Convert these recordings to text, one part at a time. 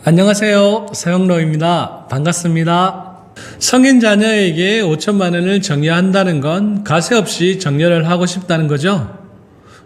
안녕하세요. 서영로입니다. 반갑습니다. 성인 자녀에게 5천만 원을 정려한다는 건 가세 없이 정려를 하고 싶다는 거죠.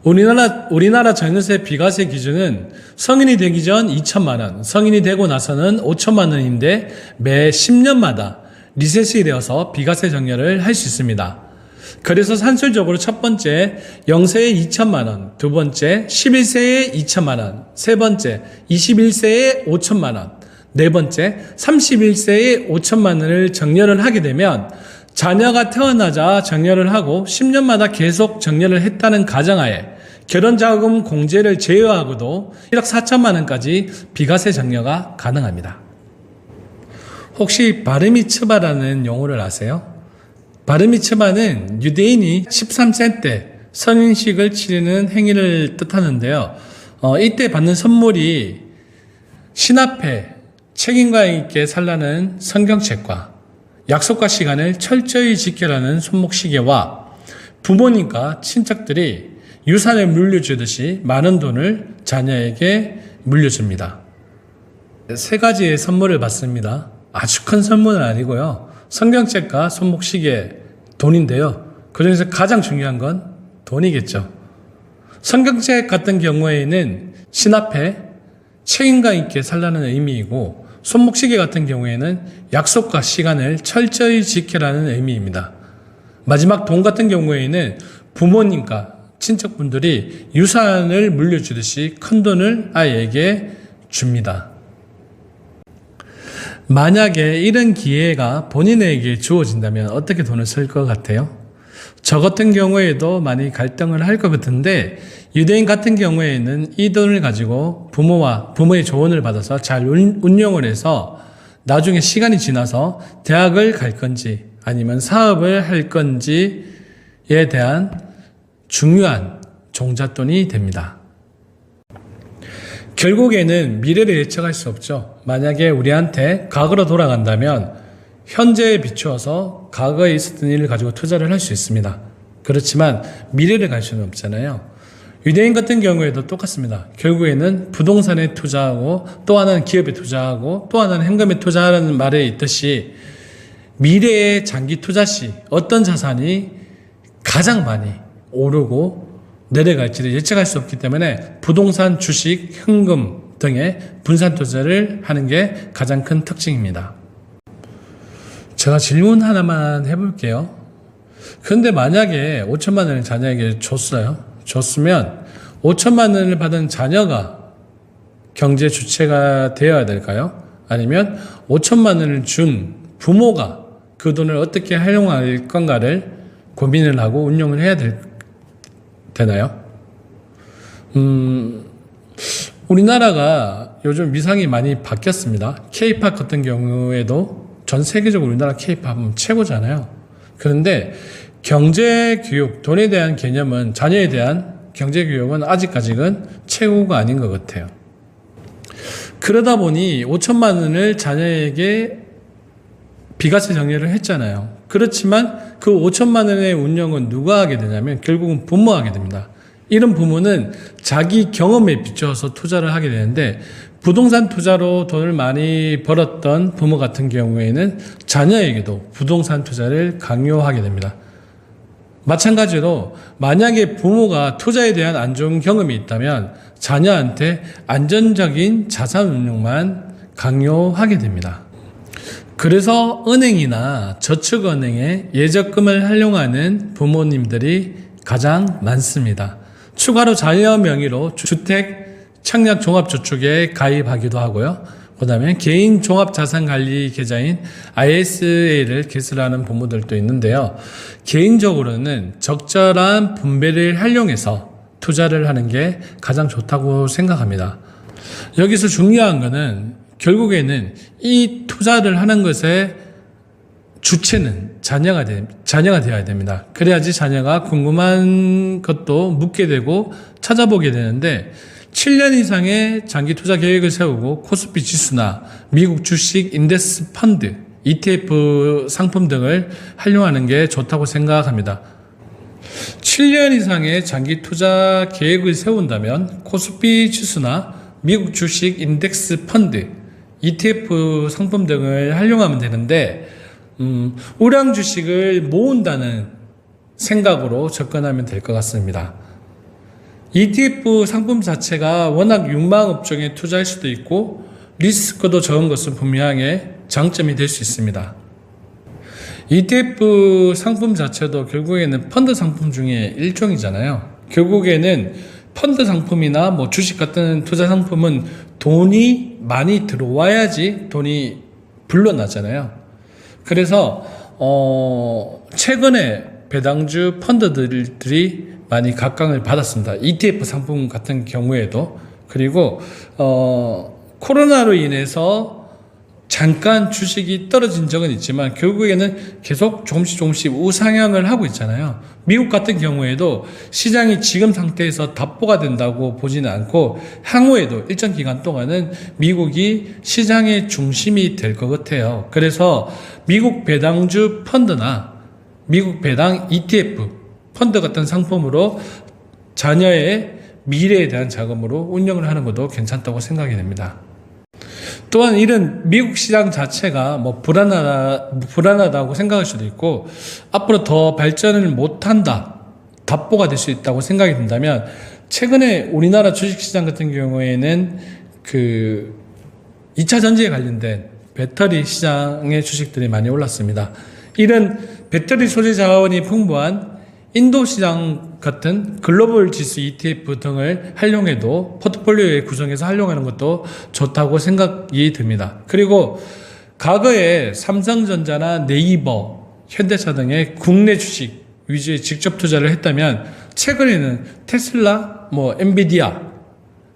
우리나라 증여세 비과세 기준은 성인이 되기 전 2천만 원, 성인이 되고 나서는 5천만 원인데 매 10년마다 리셋이 되어서 비과세 정려를 할 수 있습니다. 그래서 산술적으로 첫 번째 0세에 2천만 원, 두 번째 11세에 2천만 원, 세 번째 21세에 5천만 원, 네 번째 31세에 5천만 원을 정려를 하게 되면 자녀가 태어나자 정려를 하고 10년마다 계속 정려를 했다는 가정하에 결혼자금 공제를 제외하고도 1억 4천만 원까지 비과세 정려가 가능합니다. 혹시 바르미츠바라는 용어를 아세요? 바르미츠바는 유대인이 13세 때 성인식을 치르는 행위를 뜻하는데요. 이때 받는 선물이 신 앞에 책임감 있게 살라는 성경책과 약속과 시간을 철저히 지켜라는 손목시계와 부모님과 친척들이 유산을 물려주듯이 많은 돈을 자녀에게 물려줍니다. 세 가지의 선물을 받습니다. 아주 큰 선물은 아니고요. 성경책과 손목시계, 돈인데요. 그 중에서 가장 중요한 건 돈이겠죠. 성경책 같은 경우에는 신 앞에 책임감 있게 살라는 의미이고, 손목시계 같은 경우에는 약속과 시간을 철저히 지켜라는 의미입니다. 마지막 돈 같은 경우에는 부모님과 친척분들이 유산을 물려주듯이 큰 돈을 아이에게 줍니다. 만약에 이런 기회가 본인에게 주어진다면 어떻게 돈을 쓸 것 같아요? 저 같은 경우에도 많이 갈등을 할 것 같은데, 유대인 같은 경우에는 이 돈을 가지고 부모의 조언을 받아서 잘 운용을 해서 나중에 시간이 지나서 대학을 갈 건지 아니면 사업을 할 건지에 대한 중요한 종잣돈이 됩니다. 결국에는 미래를 예측할 수 없죠. 만약에 우리한테 과거로 돌아간다면 현재에 비추어서 과거에 있었던 일을 가지고 투자를 할 수 있습니다. 그렇지만 미래를 갈 수는 없잖아요. 유대인 같은 경우에도 똑같습니다. 결국에는 부동산에 투자하고 또 하나는 기업에 투자하고 또 하나는 현금에 투자하라는 말에 있듯이 미래의 장기 투자 시 어떤 자산이 가장 많이 오르고 내려갈지를 예측할 수 없기 때문에 부동산, 주식, 현금 등의 분산 투자를 하는 게 가장 큰 특징입니다. 제가 질문 하나만 해볼게요. 그런데 만약에 5천만 원을 자녀에게 줬으면 5천만 원을 받은 자녀가 경제 주체가 되어야 될까요? 아니면 5천만 원을 준 부모가 그 돈을 어떻게 활용할 건가를 고민을 하고 운용을 해야 되나요? 우리나라가 요즘 위상이 많이 바뀌었습니다. K-팝 같은 경우에도 전 세계적으로 우리나라 K-팝은 최고잖아요. 그런데 경제교육, 돈에 대한 개념은, 자녀에 대한 경제교육은 아직까지는 최고가 아닌 것 같아요. 그러다 보니 5천만 원을 자녀에게 비과세 정려를 했잖아요. 그렇지만 그 5천만 원의 운용은 누가 하게 되냐면 결국은 부모가 하게 됩니다. 이런 부모는 자기 경험에 비추어서 투자를 하게 되는데, 부동산 투자로 돈을 많이 벌었던 부모 같은 경우에는 자녀에게도 부동산 투자를 강요하게 됩니다. 마찬가지로 만약에 부모가 투자에 대한 안 좋은 경험이 있다면 자녀한테 안전적인 자산 운용만 강요하게 됩니다. 그래서 은행이나 저축은행에 예적금을 활용하는 부모님들이 가장 많습니다. 추가로 자녀 명의로 주택 청약 종합저축에 가입하기도 하고요. 그 다음에 개인 종합자산관리 계좌인 ISA를 개설하는 부모들도 있는데요. 개인적으로는 적절한 분배를 활용해서 투자를 하는 게 가장 좋다고 생각합니다. 여기서 중요한 거는 결국에는 이 투자를 하는 것의 주체는 자녀가 되어야 됩니다. 그래야지 자녀가 궁금한 것도 묻게 되고 찾아보게 되는데, 7년 이상의 장기 투자 계획을 세우고 코스피 지수나 미국 주식 인덱스 펀드, ETF 상품 등을 활용하는 게 좋다고 생각합니다. 7년 이상의 장기 투자 계획을 세운다면 코스피 지수나 미국 주식 인덱스 펀드, ETF 상품 등을 활용하면 되는데 우량 주식을 모은다는 생각으로 접근하면 될 것 같습니다. ETF 상품 자체가 워낙 유망업종에 투자할 수도 있고 리스크도 적은 것은 분명하게 장점이 될 수 있습니다. ETF 상품 자체도 결국에는 펀드 상품 중에 일종이잖아요. 결국에는 펀드 상품이나 뭐 주식 같은 투자 상품은 돈이 많이 들어와야지 돈이 불러나잖아요. 그래서 최근에 배당주 펀드들이 많이 각광을 받았습니다. ETF 상품 같은 경우에도. 그리고 코로나로 인해서 잠깐 주식이 떨어진 적은 있지만 결국에는 계속 조금씩 우상향을 하고 있잖아요. 미국 같은 경우에도 시장이 지금 상태에서 답보가 된다고 보지는 않고 향후에도 일정 기간 동안은 미국이 시장의 중심이 될 것 같아요. 그래서 미국 배당주 펀드나 미국 배당 ETF 펀드 같은 상품으로 자녀의 미래에 대한 자금으로 운영을 하는 것도 괜찮다고 생각이 됩니다. 또한 이런 미국 시장 자체가 뭐 불안하다고 생각할 수도 있고 앞으로 더 발전을 못한다, 답보가 될 수 있다고 생각이 든다면 최근에 우리나라 주식시장 같은 경우에는 그 2차 전지에 관련된 배터리 시장의 주식들이 많이 올랐습니다. 이런 배터리 소재 자원이 풍부한 인도 시장 같은 글로벌 지수 ETF 등을 활용해도 포트폴리오에 구성해서 활용하는 것도 좋다고 생각이 듭니다. 그리고 과거에 삼성전자나 네이버, 현대차 등의 국내 주식 위주의 직접 투자를 했다면 최근에는 테슬라, 엔비디아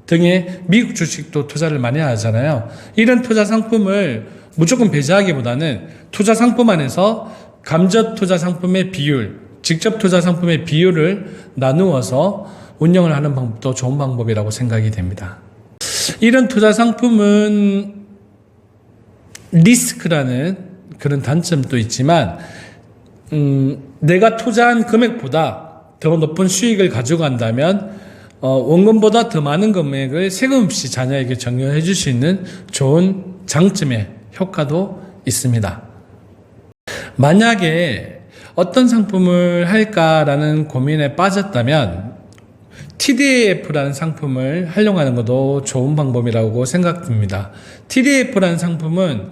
등의 미국 주식도 투자를 많이 하잖아요. 이런 투자 상품을 무조건 배제하기보다는 투자 상품 안에서 감저 투자 상품의 비율, 직접 투자 상품의 비율을 나누어서 운영을 하는 방법도 좋은 방법이라고 생각이 됩니다. 이런 투자 상품은 리스크라는 그런 단점도 있지만 내가 투자한 금액보다 더 높은 수익을 가져간다면 원금보다 더 많은 금액을 세금 없이 자녀에게 정려해 줄 수 있는 좋은 장점의 효과도 있습니다. 만약에 어떤 상품을 할까라는 고민에 빠졌다면 TDF라는 상품을 활용하는 것도 좋은 방법이라고 생각됩니다. TDF라는 상품은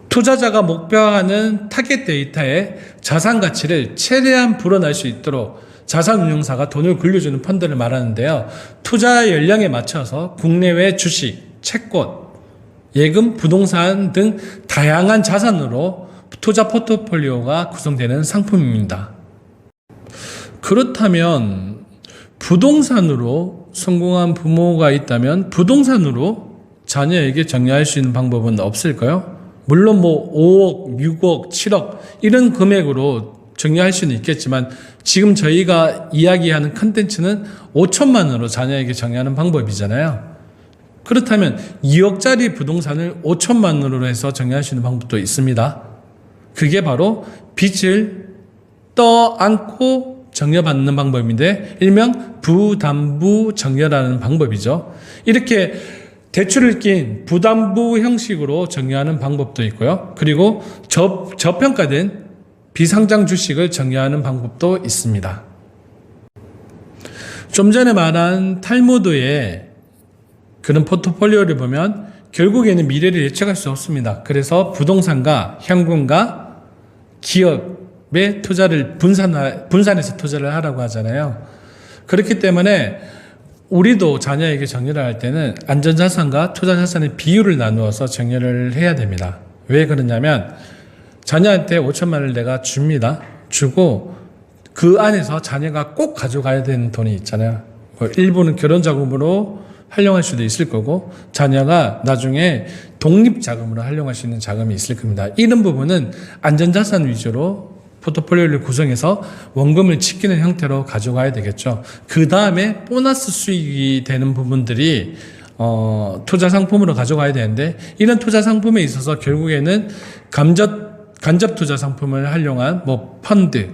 투자자가 목표하는 타겟 데이터의 자산 가치를 최대한 불어날 수 있도록 자산운용사가 돈을 굴려주는 펀드를 말하는데요. 투자 연령에 맞춰서 국내외 주식, 채권, 예금, 부동산 등 다양한 자산으로 투자 포트폴리오가 구성되는 상품입니다. 그렇다면 부동산으로 성공한 부모가 있다면 부동산으로 자녀에게 정리할 수 있는 방법은 없을까요? 물론 5억, 6억, 7억 이런 금액으로 정리할 수는 있겠지만 지금 저희가 이야기하는 컨텐츠는 5천만 원으로 자녀에게 정리하는 방법이잖아요. 그렇다면 2억짜리 부동산을 5천만 원으로 해서 정리할 수 있는 방법도 있습니다. 그게 바로 빚을 떠안고 정려받는 방법인데 일명 부담부 정려라는 방법이죠. 이렇게 대출을 낀 부담부 형식으로 정려하는 방법도 있고요. 그리고 저평가된 비상장 주식을 정려하는 방법도 있습니다. 좀 전에 말한 탈무드의 그런 포트폴리오를 보면 결국에는 미래를 예측할 수 없습니다. 그래서 부동산과 현금과 기업의 투자를 분산해서 투자를 하라고 하잖아요. 그렇기 때문에 우리도 자녀에게 정리를 할 때는 안전자산과 투자자산의 비율을 나누어서 정리를 해야 됩니다. 왜 그러냐면 자녀한테 5천만 원을 내가 줍니다. 주고 그 안에서 자녀가 꼭 가져가야 되는 돈이 있잖아요. 일부는 결혼자금으로 활용할 수도 있을 거고 자녀가 나중에 독립자금으로 활용할 수 있는 자금이 있을 겁니다. 이런 부분은 안전자산 위주로 포트폴리오를 구성해서 원금을 지키는 형태로 가져가야 되겠죠. 그 다음에 보너스 수익이 되는 부분들이 투자 상품으로 가져가야 되는데 이런 투자 상품에 있어서 결국에는 간접 투자 상품을 활용한 펀드,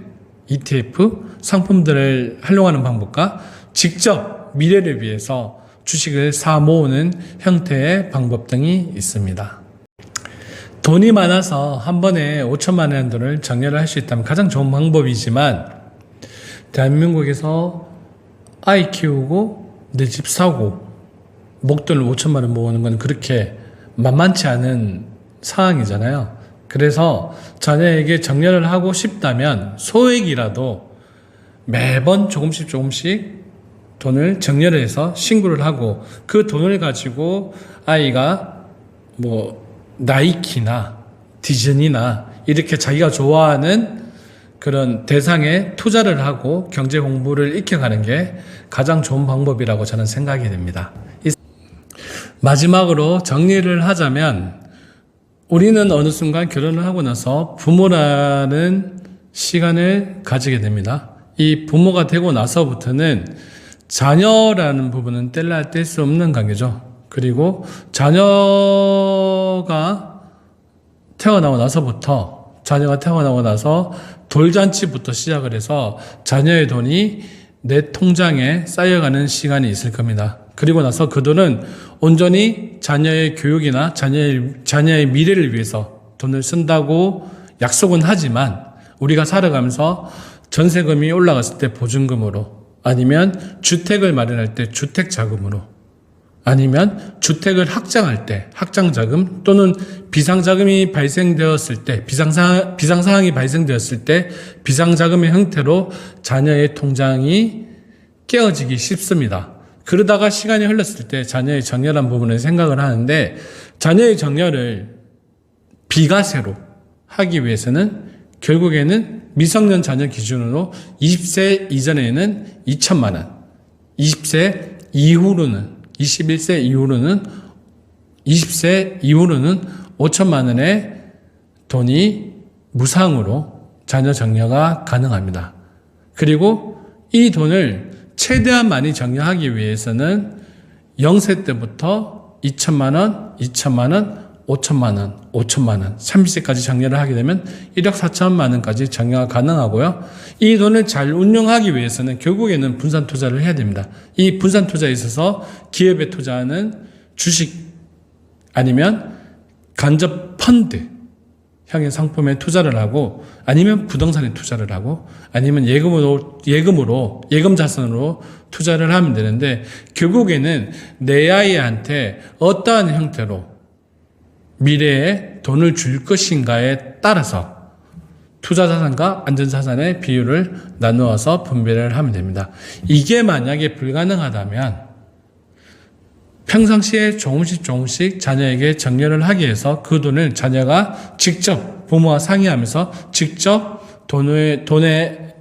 ETF 상품들을 활용하는 방법과 직접 미래를 위해서 주식을 사 모으는 형태의 방법 등이 있습니다. 돈이 많아서 한 번에 5천만 원 돈을 정리를 할 수 있다면 가장 좋은 방법이지만, 대한민국에서 아이 키우고 내 집 사고 목돈을 5천만 원 모으는 건 그렇게 만만치 않은 상황이잖아요. 그래서 자녀에게 정려를 하고 싶다면 소액이라도 매번 조금씩 돈을 정려를 해서 신고를 하고, 그 돈을 가지고 아이가 뭐 나이키나 디즈니나 이렇게 자기가 좋아하는 그런 대상에 투자를 하고 경제 공부를 익혀가는 게 가장 좋은 방법이라고 저는 생각이 됩니다. 마지막으로 정리를 하자면, 우리는 어느 순간 결혼을 하고 나서 부모라는 시간을 가지게 됩니다. 이 부모가 되고 나서부터는 자녀라는 부분은 뗄 수 없는 관계죠. 그리고 자녀가 태어나고 나서 돌잔치부터 시작을 해서 자녀의 돈이 내 통장에 쌓여가는 시간이 있을 겁니다. 그리고 나서 그 돈은 온전히 자녀의 교육이나 자녀의 미래를 위해서 돈을 쓴다고 약속은 하지만, 우리가 살아가면서 전세금이 올라갔을 때 보증금으로, 아니면 주택을 마련할 때 주택자금으로, 아니면 주택을 확장할 때 확장자금, 또는 비상자금이 발생되었을 때, 비상상황이 발생되었을 때 비상자금의 형태로 자녀의 통장이 깨어지기 쉽습니다. 그러다가 시간이 흘렀을 때 자녀의 정렬한 부분을 생각을 하는데, 자녀의 정렬을 비과세로 하기 위해서는 결국에는 미성년 자녀 기준으로 20세 이전에는 2천만 원, 20세 이후로는, 21세 이후로는, 20세 이후로는 5천만 원의 돈이 무상으로 자녀 정려가 가능합니다. 그리고 이 돈을 최대한 많이 정려하기 위해서는 0세 때부터 2천만 원, 2천만 원, 5천만 원, 5천만 원, 30세까지 정려를 하게 되면 1억 4천만 원까지 정려가 가능하고요. 이 돈을 잘 운용하기 위해서는 결국에는 분산 투자를 해야 됩니다. 이 분산 투자에 있어서 기업에 투자하는 주식, 아니면 간접 펀드 형의 상품에 투자를 하고, 아니면 부동산에 투자를 하고, 아니면 예금 자산으로 투자를 하면 되는데, 결국에는 내 아이한테 어떠한 형태로 미래에 돈을 줄 것인가에 따라서 투자자산과 안전자산의 비율을 나누어서 분배를 하면 됩니다. 이게 만약에 불가능하다면 평상시에 조금씩 자녀에게 정려를 하기 위해서 그 돈을 자녀가 직접 부모와 상의하면서 직접 돈의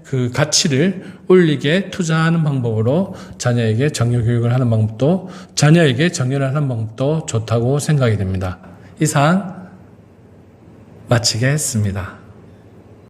그 가치를 올리게 투자하는 방법으로 자녀에게 정려 교육을 하는 방법도, 자녀에게 정려를 하는 방법도 좋다고 생각이 됩니다. 이상 마치겠습니다.